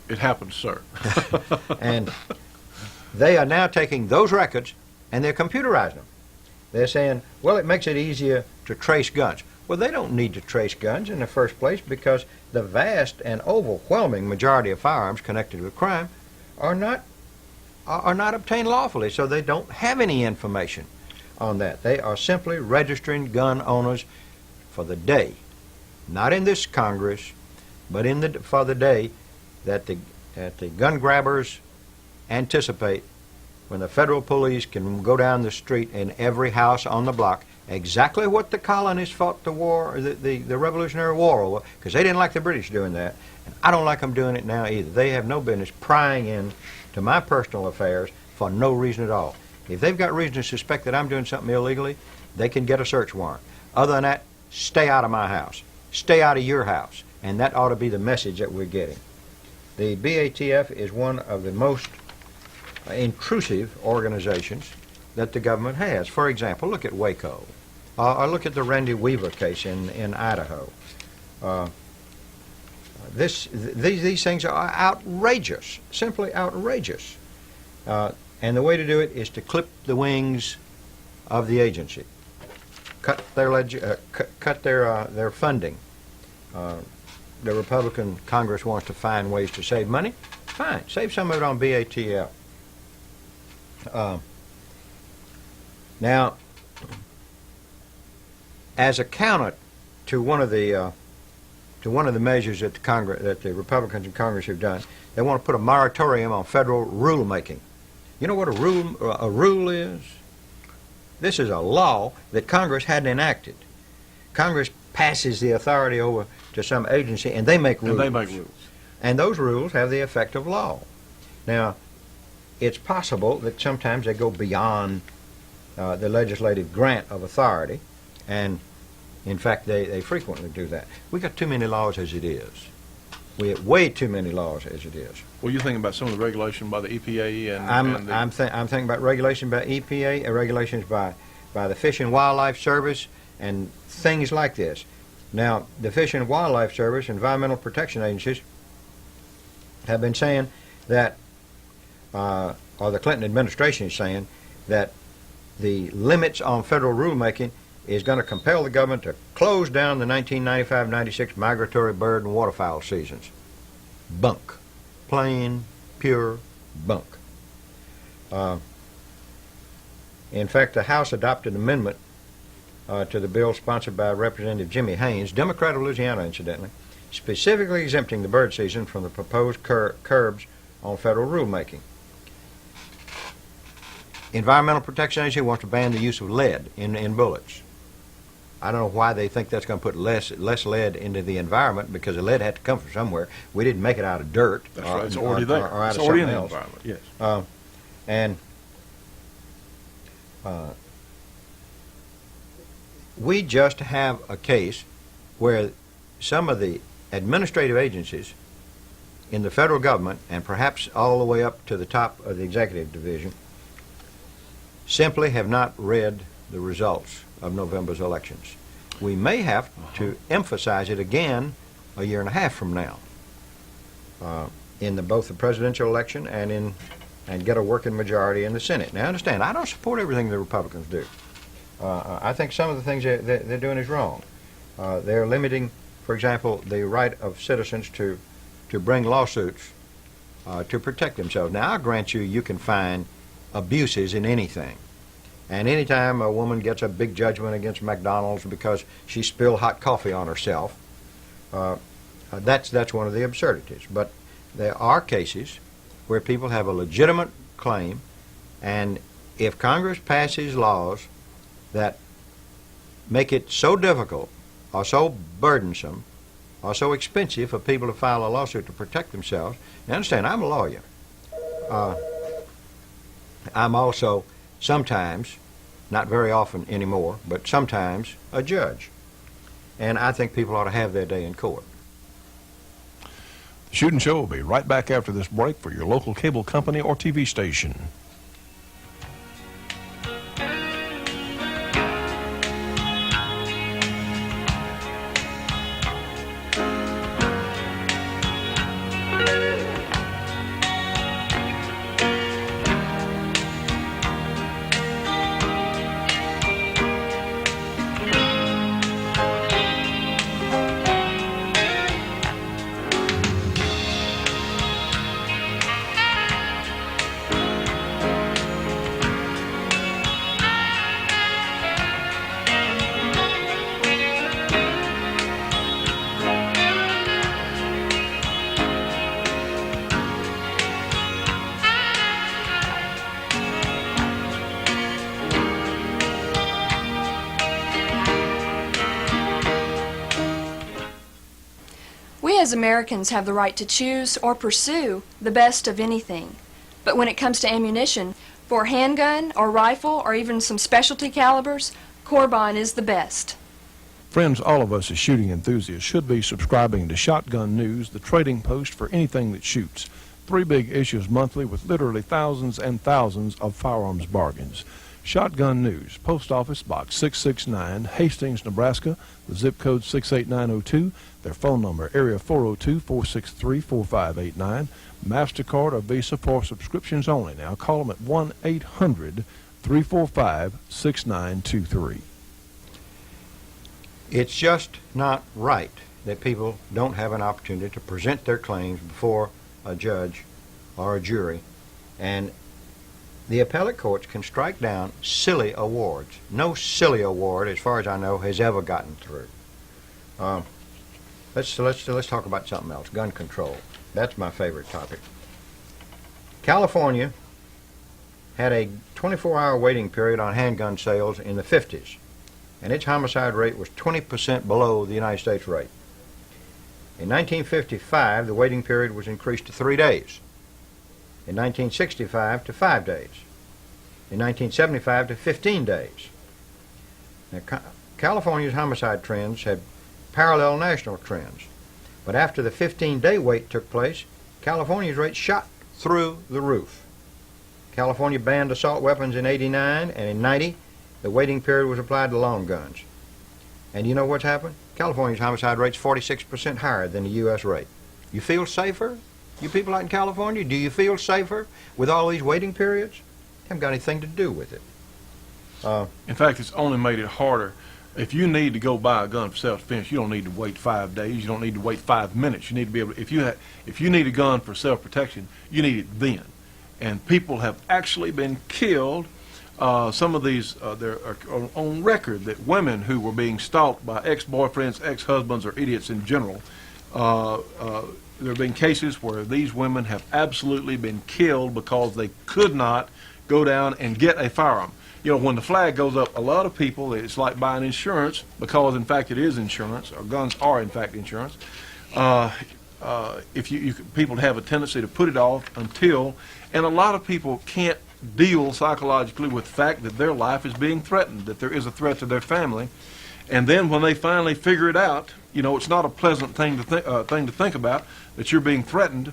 It happens, sir. And they are now taking those records and they're computerizing them. They're saying, well, it makes it easier to trace guns. Well, they don't need to trace guns in the first place because the vast and overwhelming majority of firearms connected with crime are not obtained lawfully, so they don't have any information on that. They are simply registering gun owners for the day, not in this Congress, but for the day that the gun grabbers anticipate, when the federal police can go down the street in every house on the block, exactly what the colonists fought the war, the Revolutionary War, because they didn't like the British doing that, and I don't like them doing it now either. They have no business prying in to my personal affairs for no reason at all. If they've got reason to suspect that I'm doing something illegally, they can get a search warrant. Other than that, stay out of my house. Stay out of your house. And that ought to be the message that we're getting. The BATF is one of the most intrusive organizations that the government has. For example, look at Waco, or look at the Randy Weaver case in Idaho. These things are outrageous, simply outrageous. And the way to do it is to clip the wings of the agency, cut their funding. The Republican Congress wants to find ways to save money. Fine, save some of it on BATF. Now, as a counter to one of the measures that the Republicans in Congress have done, they want to put a moratorium on federal rulemaking. You know what a rule is? This is a law that Congress hadn't enacted. Congress passes the authority over to some agency, and they make rules. And those rules have the effect of law. Now, it's possible that sometimes they go beyond the legislative grant of authority, and in fact, they frequently do that. We got too many laws as it is. We have way too many laws as it is. Well, you're thinking about some of the regulation by the EPA and I'm thinking about regulation by EPA and regulations by the Fish and Wildlife Service and things like this. Now, the Fish and Wildlife Service, environmental protection agencies, have been saying that, or the Clinton administration is saying, that the limits on federal rulemaking is going to compel the government to close down the 1995-96 migratory bird and waterfowl seasons. Bunk. Plain, pure bunk. In fact, the House adopted an amendment to the bill sponsored by Representative Jimmy Haynes, Democrat of Louisiana, incidentally, specifically exempting the bird season from the proposed curbs on federal rulemaking. Environmental Protection Agency wants to ban the use of lead in bullets. I don't know why they think that's going to put less lead into the environment, because the lead had to come from somewhere. We didn't make it out of dirt. That's right. It's already there. Or out it's of already in something the else. environment. Yes. We just have a case where some of the administrative agencies in the federal government, and perhaps all the way up to the top of the executive division, simply have not read the results of November's elections. We may have to emphasize it again a year and a half from now in both the presidential election and get a working majority in the Senate. Now, understand, I don't support everything the Republicans do. I think some of the things they're doing is wrong. They're limiting, for example, the right of citizens to bring lawsuits to protect themselves. Now, I'll grant you can find abuses in anything. And anytime a woman gets a big judgment against McDonald's because she spilled hot coffee on herself, that's one of the absurdities. But there are cases where people have a legitimate claim, and if Congress passes laws that make it so difficult are so burdensome, are so expensive for people to file a lawsuit to protect themselves. Now understand, I'm a lawyer. I'm also sometimes, not very often anymore, but sometimes a judge. And I think people ought to have their day in court. The Shootin' Show will be right back after this break for your local cable company or TV station. We as Americans have the right to choose or pursue the best of anything. But when it comes to ammunition, for a handgun or rifle or even some specialty calibers, Corbine is the best. Friends, all of us as shooting enthusiasts should be subscribing to Shotgun News, the trading post for anything that shoots. 3 big issues monthly with literally thousands and thousands of firearms bargains. Shotgun News, Post Office Box 669, Hastings, Nebraska, the zip code 68902, their phone number, area 402-463-4589, MasterCard or Visa for subscriptions only. Now call them at 1-800-345-6923. It's just not right that people don't have an opportunity to present their claims before a judge or a jury, and the appellate courts can strike down silly awards. No silly award, as far as I know, has ever gotten through. Let's talk about something else. Gun control. That's my favorite topic. California had a 24-hour waiting period on handgun sales in the 50s, and its homicide rate was 20% below the United States rate. In 1955, the waiting period was increased to 3 days. In 1965 to 5 days. In 1975 to 15 days. Now, California's homicide trends had parallel national trends. But after the 15-day wait took place, California's rate shot through the roof. California banned assault weapons in '89, and in '90, the waiting period was applied to long guns. And you know what's happened? California's homicide rate's 46% higher than the U.S. rate. You feel safer? You people out in California, do you feel safer with all these waiting periods? Haven't got anything to do with it. In fact, it's only made it harder. If you need to go buy a gun for self-defense, you don't need to wait 5 days. You don't need to wait 5 minutes. You need to be able to, if you need a gun for self-protection, you need it then. And people have actually been killed. Some of these, there are on record that women who were being stalked by ex-boyfriends, ex-husbands, or idiots in general, there have been cases where these women have absolutely been killed because they could not go down and get a firearm. You know, when the flag goes up, a lot of people, it's like buying insurance, because in fact it is insurance, or guns are in fact insurance. People have a tendency to put it off until, and a lot of people can't deal psychologically with the fact that their life is being threatened, that there is a threat to their family. And then when they finally figure it out, you know, it's not a pleasant thing to think about, that you're being threatened.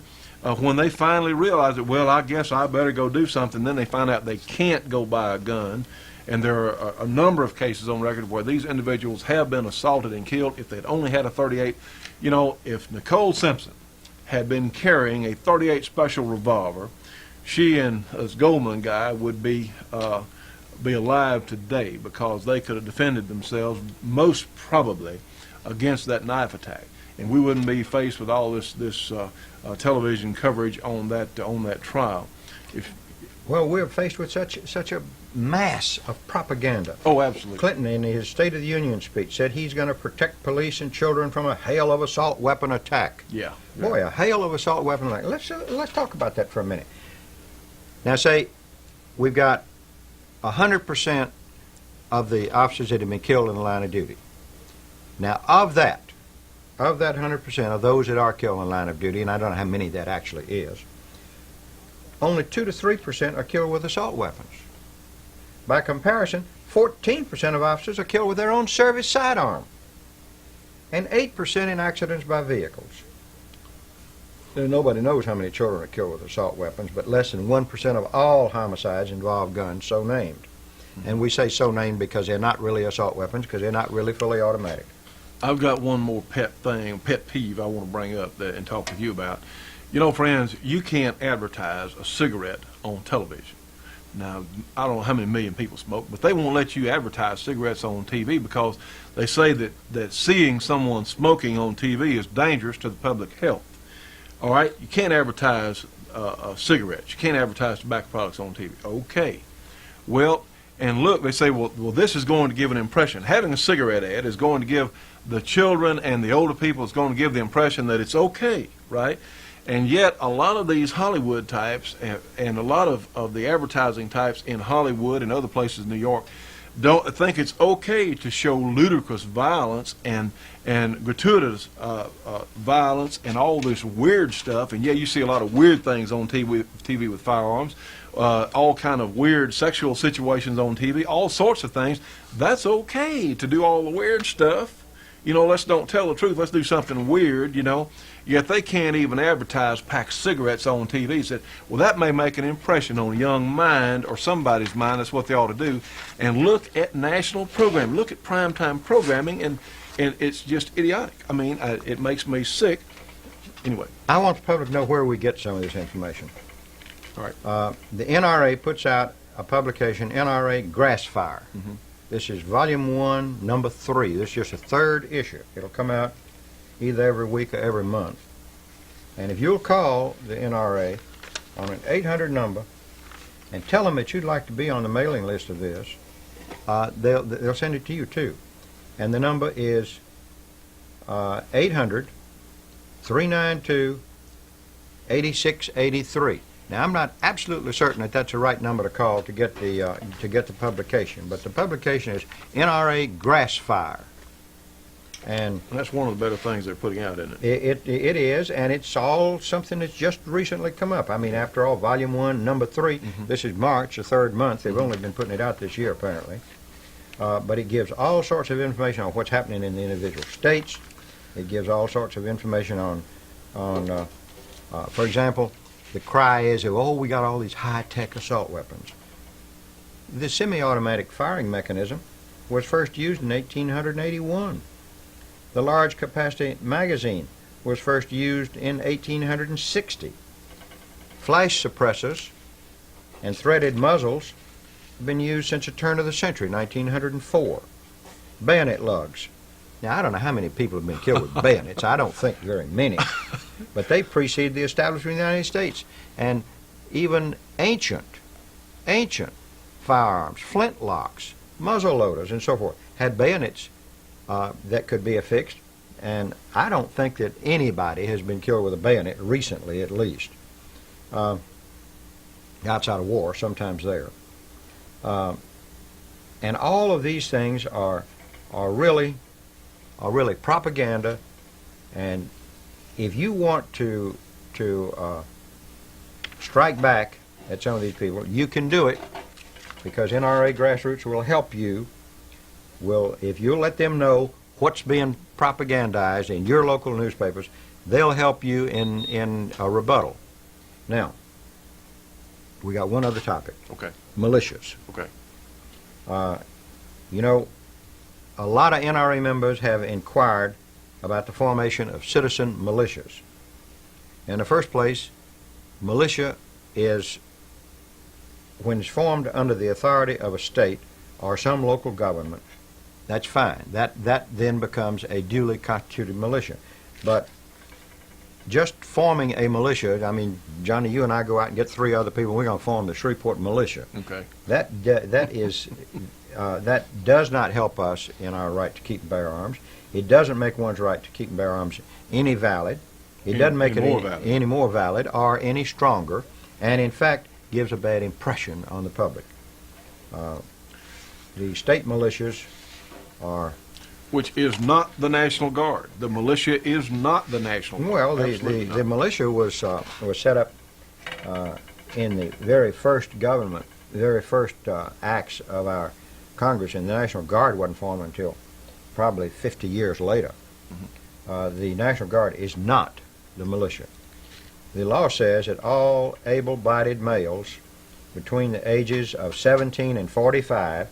When they finally realize that, well, I guess I better go do something, then they find out they can't go buy a gun. And there are a number of cases on record where these individuals have been assaulted and killed. If they'd only had a .38, you know, if Nicole Simpson had been carrying a .38 special revolver, she and this Goldman guy would be alive today, because they could have defended themselves most probably against that knife attack, and we wouldn't be faced with all this television coverage on that trial. Well, we're faced with such a mass of propaganda. Oh, absolutely. Clinton, in his State of the Union speech, said he's going to protect police and children from a hail of assault weapon attack. Yeah. Boy, a hail of assault weapon attack. Let's talk about that for a minute. Now, say we've got 100% of the officers that have been killed in the line of duty. Now, of that 100% of those that are killed in line of duty, and I don't know how many that actually is, only 2 to 3% are killed with assault weapons. By comparison, 14% of officers are killed with their own service sidearm, and 8% in accidents by vehicles. Now, nobody knows how many children are killed with assault weapons, but less than 1% of all homicides involve guns so named. And we say so named because they're not really assault weapons, because they're not really fully automatic. I've got one more pet peeve I want to bring up and talk with you about. You know, friends, you can't advertise a cigarette on television. Now, I don't know how many million people smoke, but they won't let you advertise cigarettes on TV because they say that seeing someone smoking on TV is dangerous to the public health. All right? You can't advertise cigarettes. You can't advertise tobacco products on TV. Okay. Well, and look, they say, well, this is going to give an impression. Having a cigarette ad is going to give the children and the older people, it's going to give the impression that it's okay, right? And yet, a lot of these Hollywood types and a lot of the advertising types in Hollywood and other places in New York don't think it's okay to show ludicrous violence and gratuitous violence and all this weird stuff. And yeah, you see a lot of weird things on TV with firearms, all kind of weird sexual situations on TV, all sorts of things. That's okay to do all the weird stuff. You know, let's don't tell the truth. Let's do something weird, you know. Yet they can't even advertise packed cigarettes on TV. Said, well, that may make an impression on a young mind or somebody's mind. That's what they ought to do. And look at national programming. Look at primetime programming, and it's just idiotic. I mean, it makes me sick. Anyway. I want the public to know where we get some of this information. All right. The NRA puts out a publication, NRA Grass Fire. Mm-hmm. This is Volume 1, Number 3. This is just a third issue. It'll come out either every week or every month. And if you'll call the NRA on an 800 number and tell them that you'd like to be on the mailing list of this, they'll send it to you too. And the number is 800-392-8683. Now, I'm not absolutely certain that that's the right number to call to get the publication, but the publication is NRA Grass Fire. And that's one of the better things they're putting out, isn't it? It is, and it's all something that's just recently come up. I mean, after all, Volume 1, Number 3, this is March, the third month. They've only been putting it out this year, apparently. But it gives all sorts of information on what's happening in the individual states. It gives all sorts of information on for example, the cry is, oh, we got all these high-tech assault weapons. The semi-automatic firing mechanism was first used in 1881. The large-capacity magazine was first used in 1860. Flash suppressors and threaded muzzles have been used since the turn of the century, 1904. Bayonet lugs. Now, I don't know how many people have been killed with bayonets. I don't think very many. But they preceded the establishment of the United States. And even ancient firearms, flintlocks, muzzle loaders, and so forth, had bayonets that could be affixed. And I don't think that anybody has been killed with a bayonet recently, at least. Outside of war, sometimes there. And all of these things are really propaganda. And if you want to strike back at some of these people, you can do it, because NRA Grassroots will help you. If you'll let them know what's being propagandized in your local newspapers, they'll help you in a rebuttal. Now, we got one other topic. Okay. Militias. Okay. You know, a lot of NRA members have inquired about the formation of citizen militias. In the first place, militia is, when it's formed under the authority of a state or some local government, that's fine. That then becomes a duly constituted militia. But just forming a militia, I mean, Johnny, you and I go out and get 3 other people, we're going to form the Shreveport militia. Okay. That does not help us in our right to keep and bear arms. It doesn't make one's right to keep and bear arms any valid. It doesn't make it any more valid or any stronger, and in fact gives a bad impression on the public. The state militias are Which is not the National Guard. The militia is not the National Guard. Well, Absolutely the not. militia was set up in the very first government, the very first acts of our Congress, and the National Guard wasn't formed until probably 50 years later. The National Guard is not the militia. The law says that all able-bodied males between the ages of 17 and 45,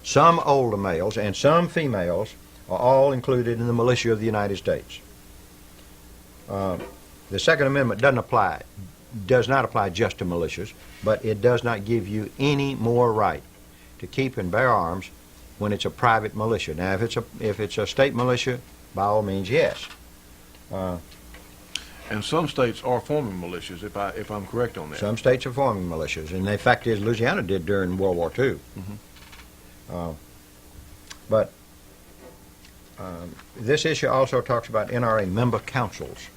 some older males and some females, are all included in the militia of the United States. The Second Amendment does not apply just to militias, but it does not give you any more right to keep and bear arms when it's a private militia. Now, if it's a state militia, by all means, yes. And some states are forming militias, if I'm correct on that. Some states are forming militias, and the fact is Louisiana did during World War II. But this issue also talks about NRA member councils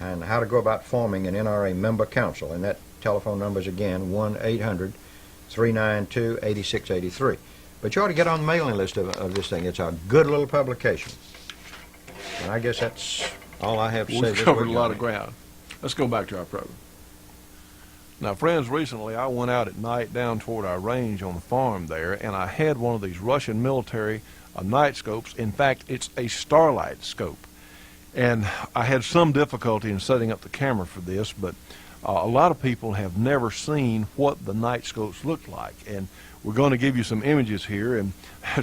and how to go about forming an NRA member council. And that telephone number is, again, 1-800-392-8683. But you ought to get on the mailing list of this thing. It's a good little publication. And I guess that's all I have to say We've this covered a week lot on of it. ground. Let's go back to our program. Now, friends, recently I went out at night down toward our range on the farm there, and I had one of these Russian military night scopes. In fact, it's a starlight scope. And I had some difficulty in setting up the camera for this, but a lot of people have never seen what the night scopes look like. And we're going to give you some images here, and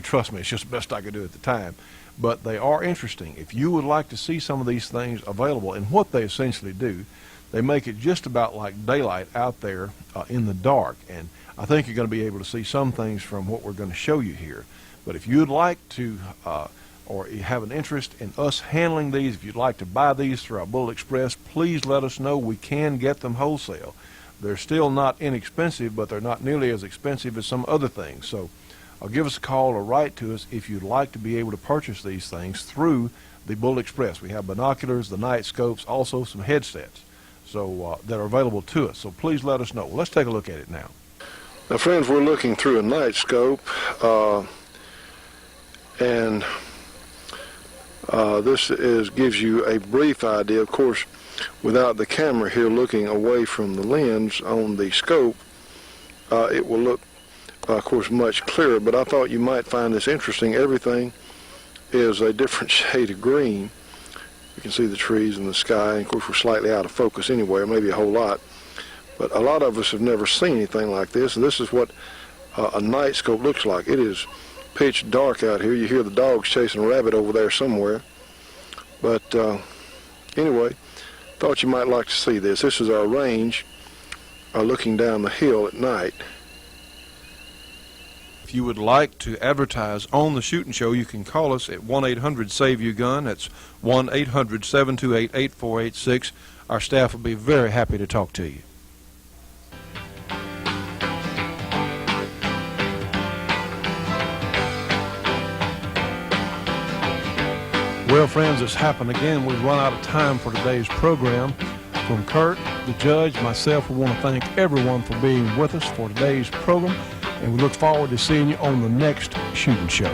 trust me, it's just the best I could do at the time. But they are interesting. If you would like to see some of these things available, and what they essentially do, they make it just about like daylight out there in the dark. And I think you're going to be able to see some things from what we're going to show you here. But if you'd like to, or you have an interest in us handling these, if you'd like to buy these through our Bullet Express, please let us know. We can get them wholesale. They're still not inexpensive, but they're not nearly as expensive as some other things. So give us a call or write to us if you'd like to be able to purchase these things through the Bullet Express. We have binoculars, the night scopes, also some headsets so that are available to us. So please let us know. Well, let's take a look at it now. Now, friends, we're looking through a night scope, and this gives you a brief idea. Of course, without the camera here looking away from the lens on the scope, it will look, of course, much clearer. But I thought you might find this interesting. Everything is a different shade of green. You can see the trees and the sky, and of course we're slightly out of focus anyway, or maybe a whole lot. But a lot of us have never seen anything like this, and this is what a night scope looks like. It is pitch dark out here. You hear the dogs chasing a rabbit over there somewhere. But anyway, thought you might like to see this. This is our range looking down the hill at night. If you would like to advertise on the Shootin' Show, you can call us at 1-800-SAVE-YOUR-GUN. That's 1-800-728-8486. Our staff will be very happy to talk to you. Well, friends, it's happened again. We've run out of time for today's program. From Kurt, the judge, myself, we want to thank everyone for being with us for today's program, and we look forward to seeing you on the next Shootin' Show.